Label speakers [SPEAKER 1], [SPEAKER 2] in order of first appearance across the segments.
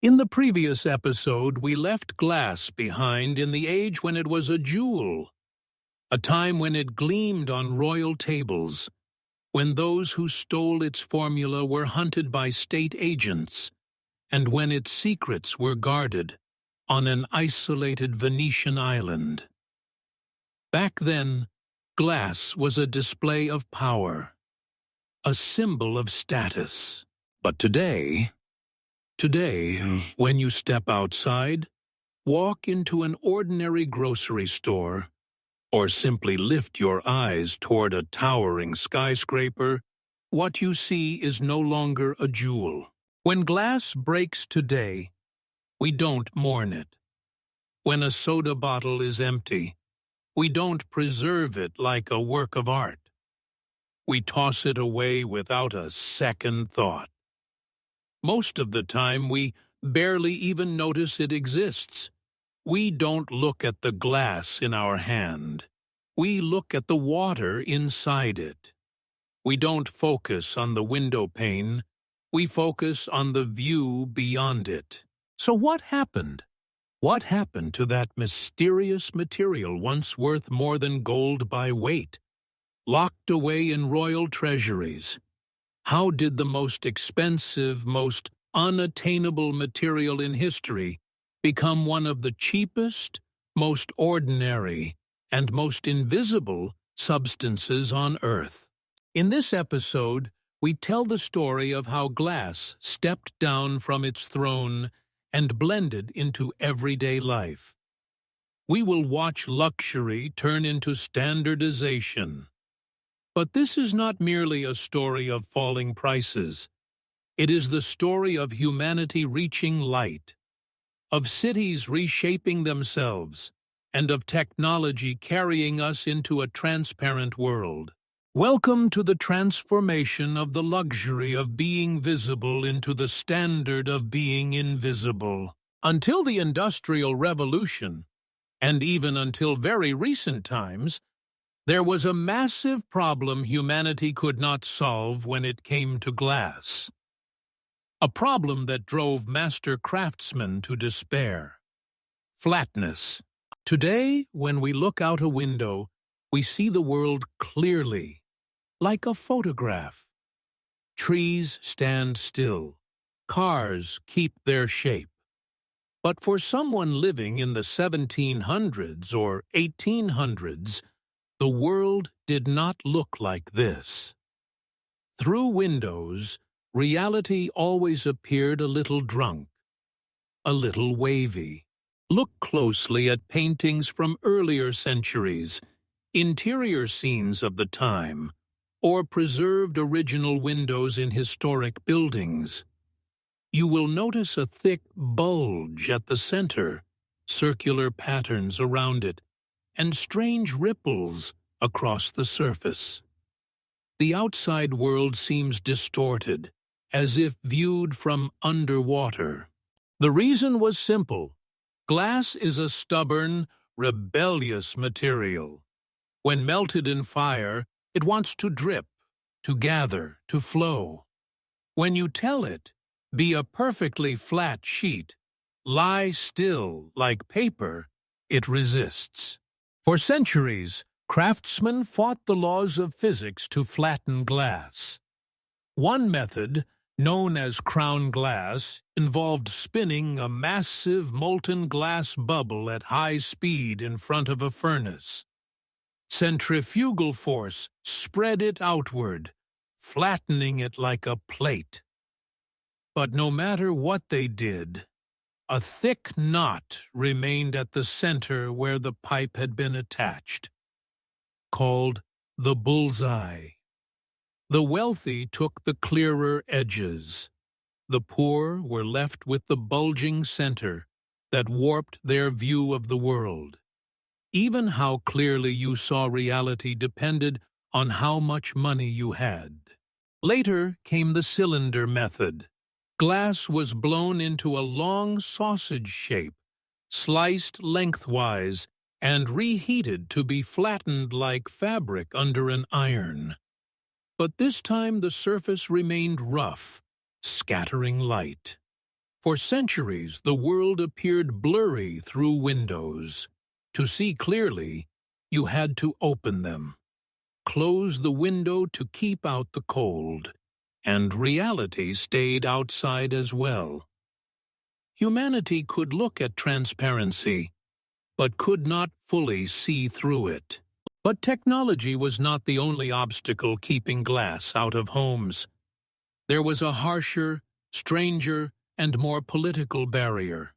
[SPEAKER 1] In the previous episode, we left glass behind in the age when it was a jewel, a time when it gleamed on royal tables, when those who stole its formula were hunted by state agents, and when its secrets were guarded on an isolated Venetian island. Back then, glass was a display of power, a symbol of status. But today, when you step outside, walk into an ordinary grocery store, or simply lift your eyes toward a towering skyscraper, what you see is no longer a jewel. When glass breaks today, we don't mourn it. When a soda bottle is empty, we don't preserve it like a work of art. We toss it away without a second thought. Most of the time, we barely even notice it exists. We don't look at the glass in our hand. We look at the water inside it. We don't focus on the window pane. We focus on the view beyond it. So what happened? What happened to that mysterious material once worth more than gold by weight, locked away in royal treasuries? How did the most expensive, most unattainable material in history become one of the cheapest, most ordinary, and most invisible substances on Earth? In this episode, we tell the story of how glass stepped down from its throne and blended into everyday life. We will watch luxury turn into standardization. But this is not merely a story of falling prices. It is the story of humanity reaching light, of cities reshaping themselves, and of technology carrying us into a transparent world. Welcome to the transformation of the luxury of being visible into the standard of being invisible. Until the Industrial Revolution, and even until very recent times, there was a massive problem humanity could not solve when it came to glass. A problem that drove master craftsmen to despair. Flatness. Today, when we look out a window, we see the world clearly, like a photograph. Trees stand still. Cars keep their shape. But for someone living in the 1700s or 1800s, the world did not look like this. Through windows, reality always appeared a little drunk, a little wavy. Look closely at paintings from earlier centuries, interior scenes of the time, or preserved original windows in historic buildings. You will notice a thick bulge at the center, circular patterns around it, and strange ripples across the surface. The outside world seems distorted, as if viewed from underwater. The reason was simple. Glass is a stubborn, rebellious material. When melted in fire, it wants to drip, to gather, to flow. When you tell it, be a perfectly flat sheet, lie still like paper, it resists. For centuries, craftsmen fought the laws of physics to flatten glass. One method, known as crown glass, involved spinning a massive molten glass bubble at high speed in front of a furnace. Centrifugal force spread it outward, flattening it like a plate. But no matter what they did, a thick knot remained at the center where the pipe had been attached, called the bullseye. The wealthy took the clearer edges. The poor were left with the bulging center that warped their view of the world. Even how clearly you saw reality depended on how much money you had. Later came the cylinder method. Glass was blown into a long sausage shape, sliced lengthwise, and reheated to be flattened like fabric under an iron. But this time the surface remained rough, scattering light. For centuries, the world appeared blurry through windows. To see clearly, you had to open them. Close the window to keep out the cold, and reality stayed outside as well. Humanity could look at transparency, but could not fully see through it. But technology was not the only obstacle keeping glass out of homes. There was a harsher, stranger, and more political barrier: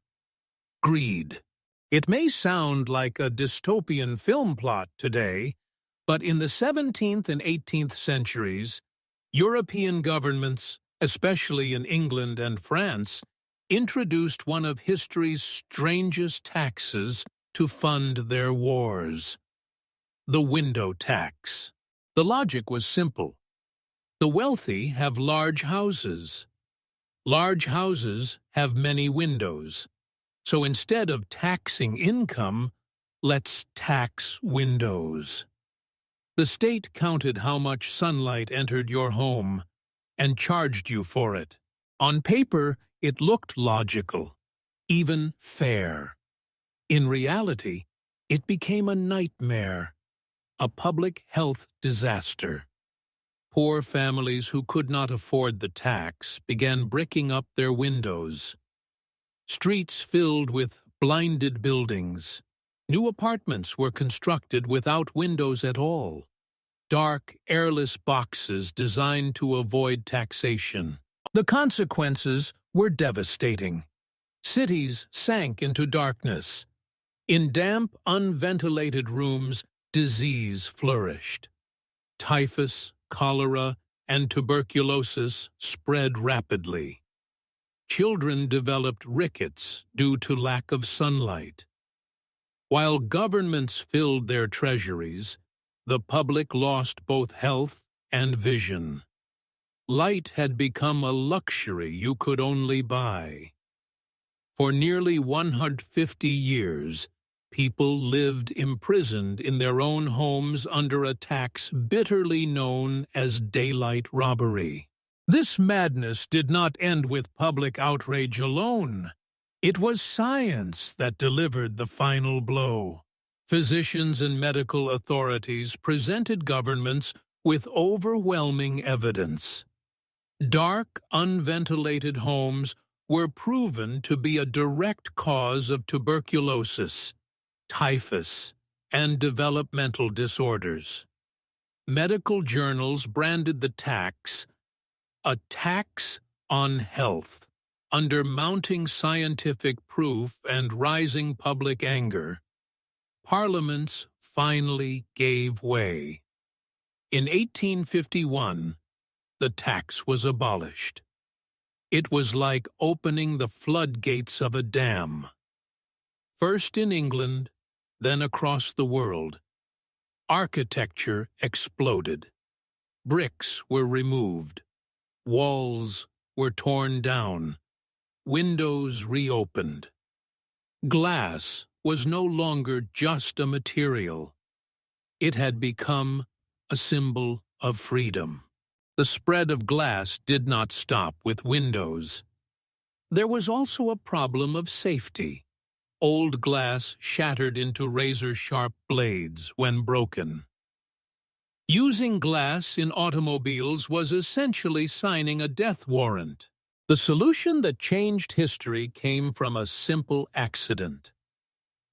[SPEAKER 1] greed. It may sound like a dystopian film plot today, but in the 17th and 18th centuries, European governments, especially in England and France, introduced one of history's strangest taxes to fund their wars: the window tax. The logic was simple. The wealthy have large houses. Large houses have many windows. So instead of taxing income, let's tax windows. The state counted how much sunlight entered your home and charged you for it. On paper, it looked logical, even fair. In reality, it became a nightmare, a public health disaster. Poor families who could not afford the tax began bricking up their windows. Streets filled with blinded buildings. New apartments were constructed without windows at all. Dark, airless boxes designed to avoid taxation. The consequences were devastating. Cities sank into darkness. In damp, unventilated rooms, disease flourished. Typhus, cholera, and tuberculosis spread rapidly. Children developed rickets due to lack of sunlight. While governments filled their treasuries, the public lost both health and vision. Light had become a luxury you could only buy. For nearly 150 years, people lived imprisoned in their own homes under a tax bitterly known as daylight robbery. This madness did not end with public outrage alone. It was science that delivered the final blow. Physicians and medical authorities presented governments with overwhelming evidence. Dark, unventilated homes were proven to be a direct cause of tuberculosis, typhus, and developmental disorders. Medical journals branded the tax a tax on health. Under mounting scientific proof and rising public anger, parliaments finally gave way. In 1851, the tax was abolished. It was like opening the floodgates of a dam. First in England, then across the world, architecture exploded. Bricks were removed. Walls were torn down. Windows reopened. Glass was no longer just a material. It had become a symbol of freedom. The spread of glass did not stop with windows. There was also a problem of safety. Old glass shattered into razor-sharp blades when broken. Using glass in automobiles was essentially signing a death warrant. The solution that changed history came from a simple accident.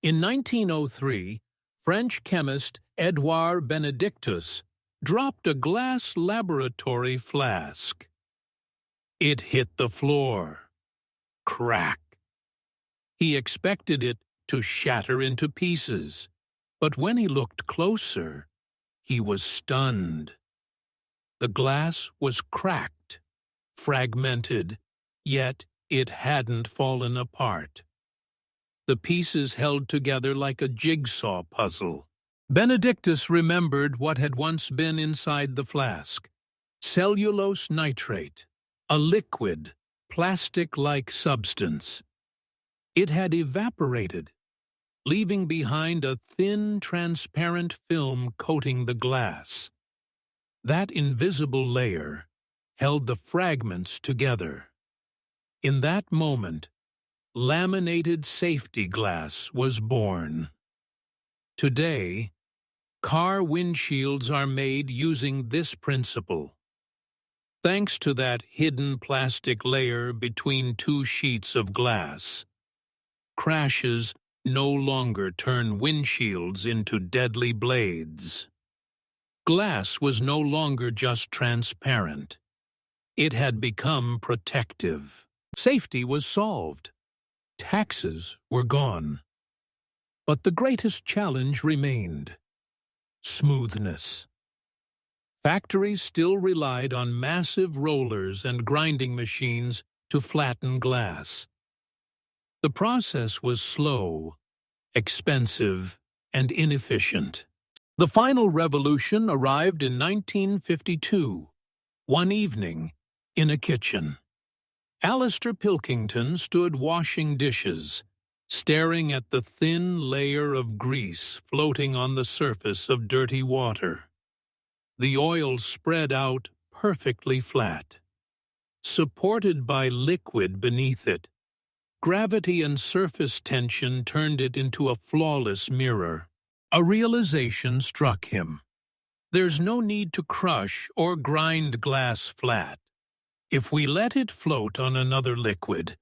[SPEAKER 1] In 1903, French chemist Edouard Benedictus dropped a glass laboratory flask. It hit the floor. Crack. He expected it to shatter into pieces, but when he looked closer, he was stunned. The glass was cracked, fragmented, yet it hadn't fallen apart. The pieces held together like a jigsaw puzzle. Benedictus remembered what had once been inside the flask: cellulose nitrate, a liquid, plastic-like substance. It had evaporated, leaving behind a thin, transparent film coating the glass. That invisible layer held the fragments together. In that moment, laminated safety glass was born. Today, car windshields are made using this principle. Thanks to that hidden plastic layer between two sheets of glass, crashes no longer turn windshields into deadly blades. Glass was no longer just transparent. It had become protective. Safety was solved. Taxes were gone. But the greatest challenge remained: smoothness. Factories still relied on massive rollers and grinding machines to flatten glass. The process was slow, expensive, and inefficient. The final revolution arrived in 1952, one evening, in a kitchen. Alistair Pilkington stood washing dishes, staring at the thin layer of grease floating on the surface of dirty water. The oil spread out perfectly flat. Supported by liquid beneath it, gravity and surface tension turned it into a flawless mirror. A realization struck him. There's no need to crush or grind glass flat. If we let it float on another liquid,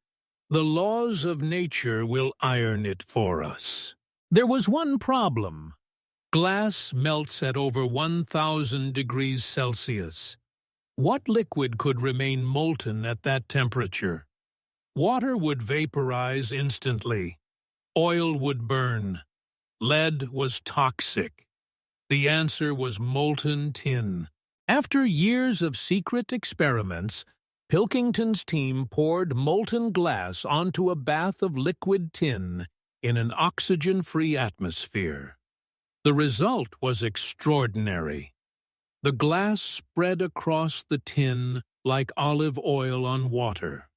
[SPEAKER 1] the laws of nature will iron it for us. There was one problem. Glass melts at over 1,000 degrees Celsius. What liquid could remain molten at that temperature? Water would vaporize instantly. Oil would burn. Lead was toxic. The answer was molten tin. After years of secret experiments, Pilkington's team poured molten glass onto a bath of liquid tin in an oxygen-free atmosphere. The result was extraordinary. The glass spread across the tin like olive oil on water.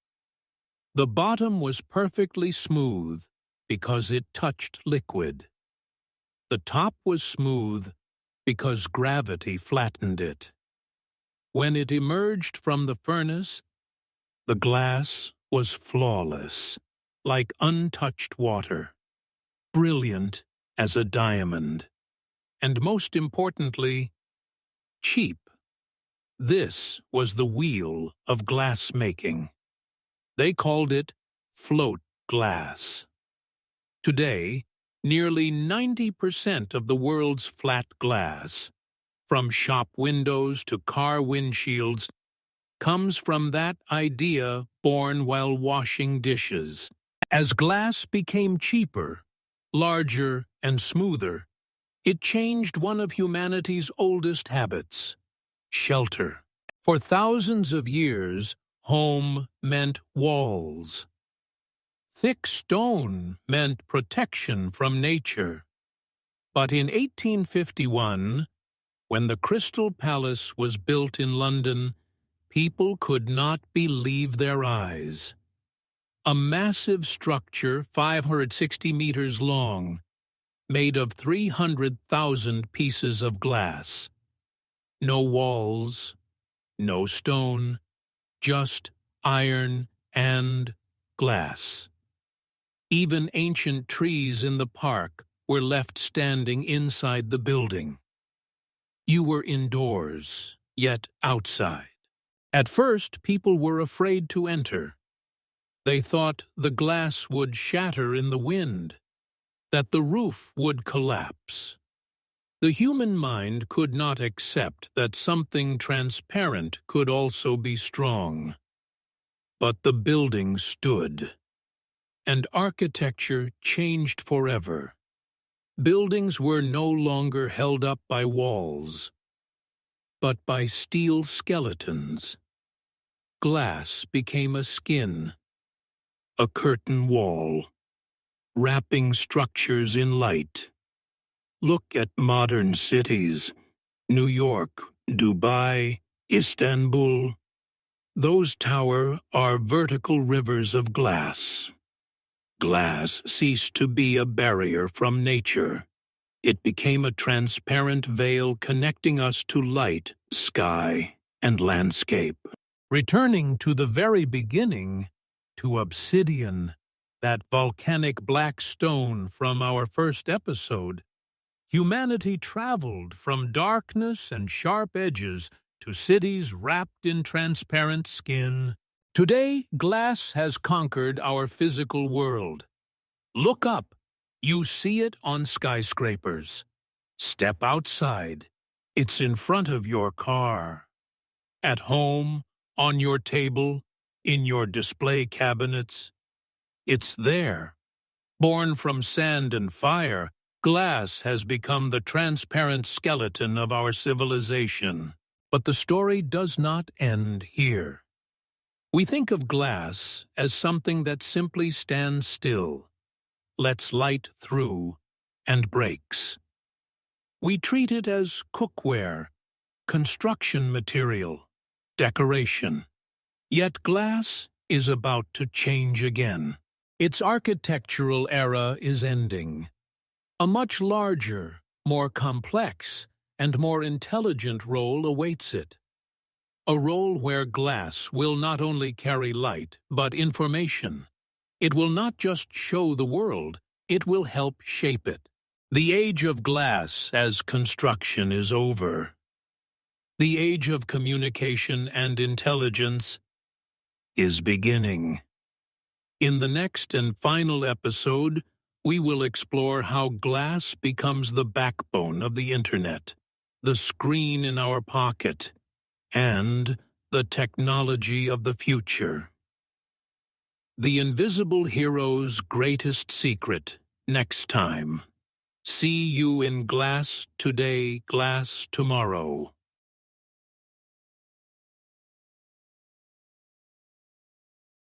[SPEAKER 1] The bottom was perfectly smooth because it touched liquid. The top was smooth because gravity flattened it. When it emerged from the furnace, the glass was flawless, like untouched water, brilliant as a diamond, and most importantly, cheap. This was the wheel of glass making. They called it float glass. Today, nearly 90% of the world's flat glass, from shop windows to car windshields, comes from that idea born while washing dishes. As glass became cheaper, larger, and smoother, it changed one of humanity's oldest habits: shelter. For thousands of years, home meant walls. Thick stone meant protection from nature. But in 1851, when the Crystal Palace was built in London, people could not believe their eyes. A massive structure 560 meters long, made of 300,000 pieces of glass. No walls, no stone, just iron and glass. Even ancient trees in the park were left standing inside the building. You were indoors, yet outside. At first, people were afraid to enter. They thought the glass would shatter in the wind, that the roof would collapse. The human mind could not accept that something transparent could also be strong. But the building stood, and architecture changed forever. Buildings were no longer held up by walls, but by steel skeletons. Glass became a skin, a curtain wall, wrapping structures in light. Look at modern cities: New York, Dubai, Istanbul. Those towers are vertical rivers of glass. Glass ceased to be a barrier from nature. It became a transparent veil connecting us to light, sky, and landscape. Returning to the very beginning, to obsidian, that volcanic black stone from our first episode, humanity traveled from darkness and sharp edges to cities wrapped in transparent skin. Today, glass has conquered our physical world. Look up. You see it on skyscrapers. Step outside. It's in front of your car. At home, on your table, in your display cabinets. It's there. Born from sand and fire, glass has become the transparent skeleton of our civilization. But the story does not end here. We think of glass as something that simply stands still, lets light through, and breaks. We treat it as cookware, construction material, decoration. Yet glass is about to change again. Its architectural era is ending. A much larger, more complex, and more intelligent role awaits it. A role where glass will not only carry light, but information. It will not just show the world, it will help shape it. The age of glass as construction is over. The age of communication and intelligence is beginning. In the next and final episode, we will explore how glass becomes the backbone of the internet, the screen in our pocket, and the technology of the future. The Invisible Hero's Greatest Secret, next time. See you in Glass Today, Glass Tomorrow.